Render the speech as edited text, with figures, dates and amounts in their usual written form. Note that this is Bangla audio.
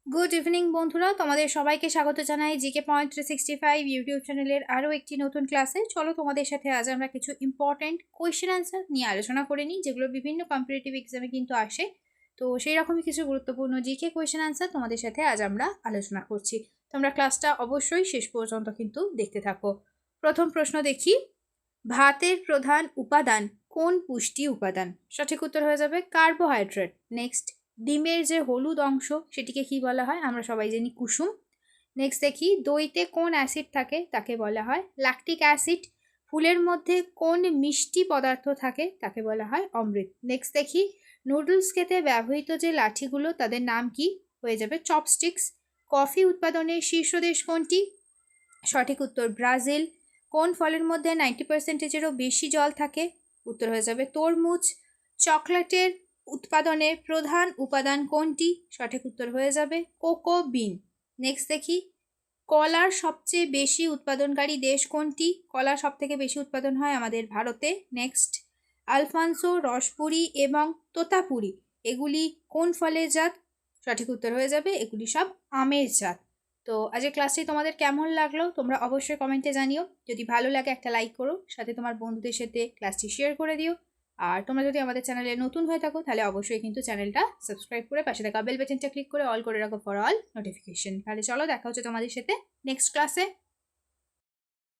গুড ইভিনিং বন্ধুরা, তোমাদের সবাইকে স্বাগত জানাই জিকে পয়েন্ট 365 ইউটিউব চ্যানেলের আরও একটি নতুন ক্লাসে। চলো তোমাদের সাথে আজ আমরা কিছু ইম্পর্ট্যান্ট কোয়েশ্চেন অ্যান্সার নিয়ে আলোচনা করে নিই, যেগুলো বিভিন্ন কম্পিটিটিভ এক্সামে কিন্তু আসে। তো সেই রকমই কিছু গুরুত্বপূর্ণ জিকে কোয়েশ্চেন অ্যান্সার তোমাদের সাথে আজ আমরা আলোচনা করছি। তোমরা ক্লাসটা অবশ্যই শেষ পর্যন্ত কিন্তু দেখতে থাকো। প্রথম প্রশ্ন দেখি, ভাতের প্রধান উপাদান কোন পুষ্টি উপাদান? সঠিক উত্তর হয়ে যাবে কার্বোহাইড্রেট। নেক্সট, ডিমের যে হলুদ অংশ সেটিকে কি বলা হয়? আমরা সবাই জানি কুসুম। নেক্সট দেখি, দইতে কোন অ্যাসিড থাকে? তাকে বলা হয় ল্যাকটিক অ্যাসিড। ফুলের মধ্যে কোন মিষ্টি পদার্থ থাকে? তাকে বলা হয় অমৃত। নেক্সট দেখি, নুডলস খেতে ব্যবহৃত যে লাঠিগুলো তাদের নাম কি? হয়ে যাবে চপস্টিক্স। কফি উৎপাদনের শীর্ষ দেশ কোনটি? সঠিক উত্তর ব্রাজিল। কোন ফলের মধ্যে 90%-এরও বেশি জল থাকে? উত্তর হয়ে যাবে তরমুজ। চকলেটের উৎপাদনের প্রধান উপাদান কোনটি? সঠিক উত্তর হয়ে যাবে কোকো বিন। নেক্সট দেখি, কলার সবচেয়ে বেশি উৎপাদনকারী দেশ কোনটি? কলা সব থেকে বেশি উৎপাদন হয় আমাদের ভারতে। নেক্সট, আলফানসো, রসপুরি এবং তোতাপুরি এগুলি কোন ফলের জাত? সঠিক উত্তর হয়ে যাবে এগুলি সব আমের জাত। তো আজকের ক্লাসটি তোমাদের কেমন লাগলো তোমরা অবশ্যই কমেন্টে জানিও। যদি ভালো লাগে একটা লাইক করো, সাথে তোমার বন্ধুদের সাথে ক্লাসটি শেয়ার করে দিও। আর তোমরা যদি আমাদের চ্যানেলে নতুন হয়ে থাকো তাহলে অবশ্যই কিন্তু চ্যানেলটা সাবস্ক্রাইব করে পাশে থাকা বেল বাটনটা ক্লিক করে অল করে রাখো ফর অল নোটিফিকেশন। তাহলে চলো দেখা হচ্ছে তোমাদের সাথে নেক্সট ক্লাসে।